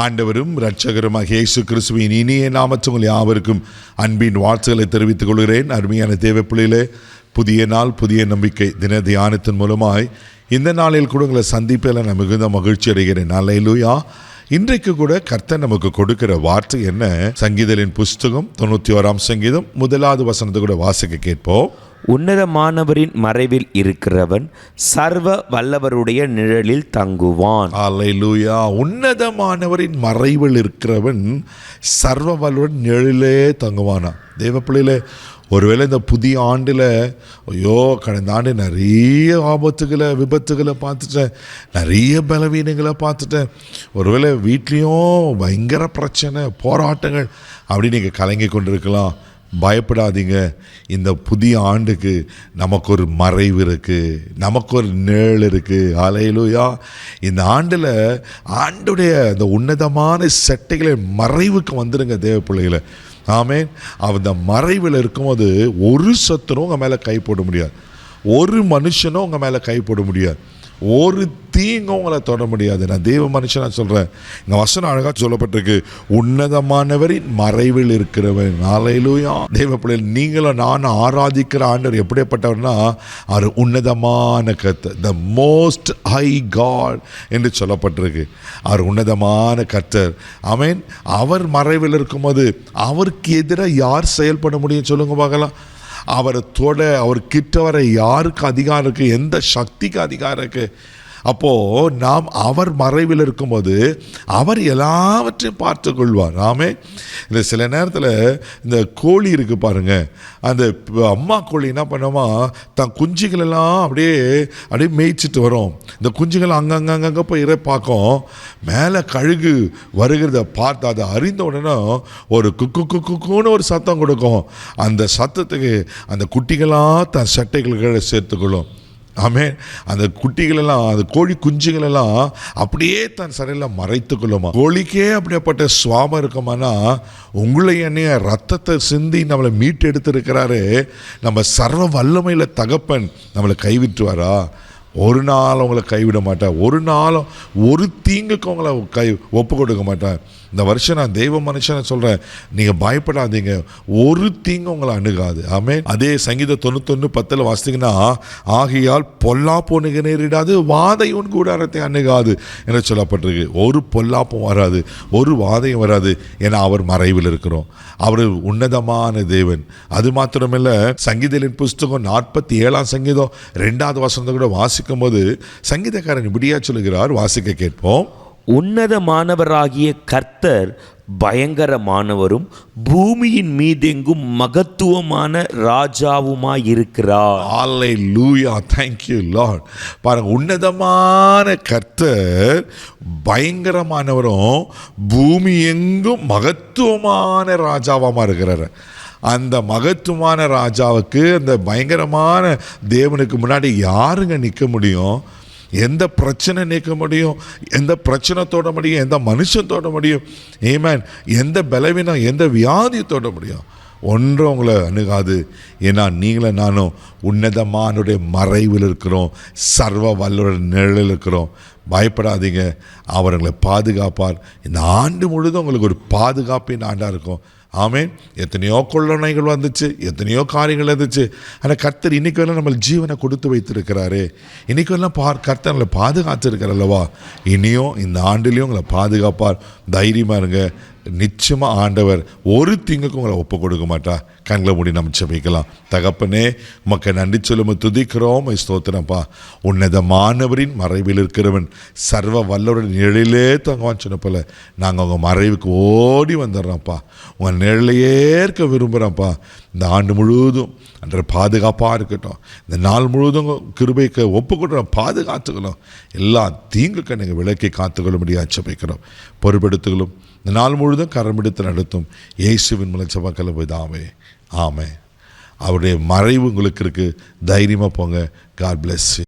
ஆண்டவரும் இரட்சகருமாகிய இயேசு கிறிஸ்துவின் இனிய நாமத்தில் உங்கள் யாவருக்கும் அன்பின் வாழ்த்துக்களை தெரிவித்துக் கொள்கிறேன். அருமையான தேவப்பிள்ளையிலே புதிய நாள் புதிய நம்பிக்கை தின தியானத்தின் மூலமாய் இந்த நாளில் கூட உங்களை சந்திப்பில் நான் மிகுந்த மகிழ்ச்சி அடைகிறேன். அல்லேலூயா. இன்றைக்கு கூட கர்த்தர் நமக்கு கொடுக்கிற வார்த்தை என்ன? சங்கீதலின் புஸ்தகம் 91 சங்கீதம் 1 வசனத்தை கூட வாசிக்க கேட்போம். உன்னதமானவரின் மறைவில் இருக்கிறவன் சர்வ வல்லவருடைய நிழலில் தங்குவான். அல்லேலூயா. உன்னதமானவரின் மறைவில் இருக்கிறவன் சர்வ வல்லவரின் நிழலிலே தங்குவானா. தேவப்பிள்ளையிலே ஒருவேளை இந்த புதிய ஆண்டில் ஐயோ கடந்த ஆண்டு நிறைய ஆபத்துகளை விபத்துகளை பார்த்துட்டேன், நிறைய பலவீனங்களை பார்த்துட்டேன், ஒருவேளை வீட்லேயும் பயங்கர பிரச்சனை போராட்டங்கள் அப்படி நீங்கள் கலங்கி கொண்டிருக்கலாம். பயப்படாதீங்க. இந்த புதிய ஆண்டுக்கு நமக்கு ஒரு மறைவு இருக்குது, நமக்கு ஒரு நிழல் இருக்குது. அல்லேலூயா. இந்த ஆண்டில் ஆண்டுடைய இந்த உன்னதமான செட்டைகளை மறைவுக்கு வந்துடுங்க தேவ பிள்ளைகளை. ஆமேன். அந்த மறைவில் இருக்கும்போது ஒரு சத்துரும் உங்கள் மேலே கை போட முடியாது, ஒரு மனுஷனும் உங்கள் மேலே கை போட முடியாது, ஒரு தீங்கும் உங்களை தொட முடியாது. நான் தேவ மனுஷனாக சொல்கிறேன். இந்த வசனம் அழகாக சொல்லப்பட்டிருக்கு, உன்னதமானவரின் மறைவில் இருக்கிறவன். அல்லேலூயா. தேவ பிள்ளைகள், நீங்களும் நானும் ஆராதிக்கிற ஆண்டவர் எப்படிப்பட்டவர்னா அவர் உன்னதமான கர்த்தர், த மோஸ்ட் ஹை காட் என்று சொல்லப்பட்டிருக்கு. அவர் உன்னதமான கர்த்தர். ஆமென். அவர் மறைவில் இருக்கும்போது அவருக்கு எதிராக யார் செயல்பட முடியும் சொல்லுங்க பார்க்கலாம். அவரை தொட, அவர் கிட்ட வர யாருக்கு அதிகாரம் இருக்குது? எந்த சக்திக்கு அதிகாரம் இருக்குது? அப்போது நாம் அவர் மறைவில் இருக்கும்போது அவர் எல்லாவற்றையும் பார்த்து கொள்வார். ஆமே. இந்த சில நேரத்தில் இந்த கோழி இருக்குது பாருங்கள், அந்த அம்மா கோழி என்ன பண்ணுமா, தன் குஞ்சுகளெல்லாம் அப்படியே மேய்ச்சிட்டு வரும். இந்த குஞ்சுகள் அங்கங்கே போய் பார்க்கும். மேலே கழுகு வருகிறத பார்த்து அதை அறிந்த உடனே ஒரு குக்குன்னு ஒரு சத்தம் கொடுக்கும். அந்த சத்தத்துக்கு அந்த குட்டிகளாக தன் சட்டைகளுக்கு சேர்த்துக்கொள்ளும். ஆமென். அந்த குட்டிகளெல்லாம், அந்த கோழி குஞ்சுகளெல்லாம் அப்படியே தன் சரையில் மறைத்து கொள்ளுமா. கோழிக்கே அப்படிப்பட்ட சுவாமம் இருக்குமானா உங்களை என்னைய ரத்தத்தை சிந்தி நம்மளை மீட்டு எடுத்திருக்கிறாரு. நம்ம சர்வ வல்லமையில் தகப்பன் நம்மளை கைவிட்டுவாரா? ஒரு நாள் உங்களை கைவிட மாட்டேன், ஒரு நாளும் ஒரு தீங்குக்கு உங்களை ஒப்பு கொடுக்க மாட்டேன். இந்த வருஷம் நான் தெய்வ மனுஷனை சொல்கிறேன், நீங்கள் பயப்படாதீங்க, ஒரு தீங்கு உங்களை அணுகாது. ஆமென். அதே சங்கீதம் 91:10 வாசித்தீங்கன்னா, ஆகையால் பொல்லாப்பு உனக்கு நேரிடாது, வாதை உன் கூடாரத்தை அணுகாது என்று சொல்லப்பட்டிருக்கு. ஒரு பொல்லாப்பும் வராது, ஒரு வாதையும் வராது. ஏன்னா அவர் மறைவில் இருக்கிறோம். அவர் உன்னதமான தேவன். அது மாத்திரமில்லை, சங்கீதலின் புஸ்தகம் 47 சங்கீதம் 2 வசனத்தை கூட வாசிக்கும் போது சங்கீதக்காரன் இப்படியா சொல்லுகிறார், வாசிக்க கேட்போம். உன்னதமானவராகிய கர்த்தர் பயங்கரமானவரும் பூமியின் மீதெங்கும் மகத்துவமான ராஜாவுமாயிருக்கிறார். அல்லேலூயா. Thank you Lord. பாருங்க, உன்னதமான கர்த்தர் பயங்கரமானவரும் பூமி எங்கும் மகத்துவமான ராஜாவாக இருக்கிறார். அந்த மகத்துவமான ராஜாவுக்கு, அந்த பயங்கரமான தேவனுக்கு முன்னாடி யாருங்க நிற்க முடியும்? எந்த பிரச்சனை நீக்க முடியும்? எந்த பிரச்சனை தொட முடியும்? எந்த மனுஷன் தொட முடியும்? ஆமென். எந்த பலவீனம், எந்த வியாதி தொட முடியும்? ஒன்றும் உங்களை அணுகாது. ஏன்னா நீங்களும் நானும் உன்னதமானுடைய மறைவில் இருக்கிறோம், சர்வ வல்லவருடைய நிழலில் இருக்கிறோம். பயப்படாதீங்க, அவர் உங்களை பாதுகாப்பார். இந்த ஆண்டு முழுதும் உங்களுக்கு ஒரு பாதுகாப்பின் ஆண்டாக இருக்கும். ஆமென். எத்தனையோ கொள்ளனைகள் வந்துச்சு, எத்தனையோ காரியங்கள் இருந்துச்சு. ஆனால் கர்த்தர் இன்றைக்கு எல்லாம் நம்ம ஜீவனை கொடுத்து வைத்திருக்கிறாரு. இன்றைக்கு எல்லாம் கர்த்தர் நம்மளை பாதுகாத்து இருக்கிற அல்லவா. இனியும் இந்த ஆண்டுலேயும் உங்களை பாதுகாப்பார். தைரியமாக இருங்க. நிச்சயமாக ஆண்டவர் ஒரு தீங்குக்கு உங்களை ஒப்பு கொடுக்க மாட்டா. கண்களை மூடி நம்ம ஜெபிக்கலாம். தகப்பனே, உமக்கு நன்றி சொல்லும், துதிக்கிறோம், ஸ்தோத்திரப்பா. உன்னதமானவரின் மறைவில் இருக்கிறவன் சர்வ வல்லவரின் நிழலிலே தங்குவான்னு சொன்ன போல நாங்கள் உங்கள் மறைவுக்கு ஓடி வந்துடுறோம்ப்பா. உங்கள் நிழலையே இருக்க விரும்புகிறோம்ப்பா. இந்த ஆண்டு முழுவதும் அன்ற பாதுகாப்பாக இருக்கட்டும். இந்த நாள் முழுவதும் கிருபைக்கு ஒப்பு கொடுறோம், பாதுகாத்துக்கணும். எல்லா தீங்குக்கு நீங்கள் விலக்கி காத்துக்கொள்ள முடியாது ஜெபிக்கிறோம். பொறுப்பெடுத்துகளும் இந்த நாள் முழுதும் கரமெடுத்து நடத்தும் இயேசுவின் மூலம் ஜெபக்கல பிதாவே. ஆமென். அவருடைய மறைவு உங்களுக்கு இருக்குது. தைரியமாக போங்க. God bless you.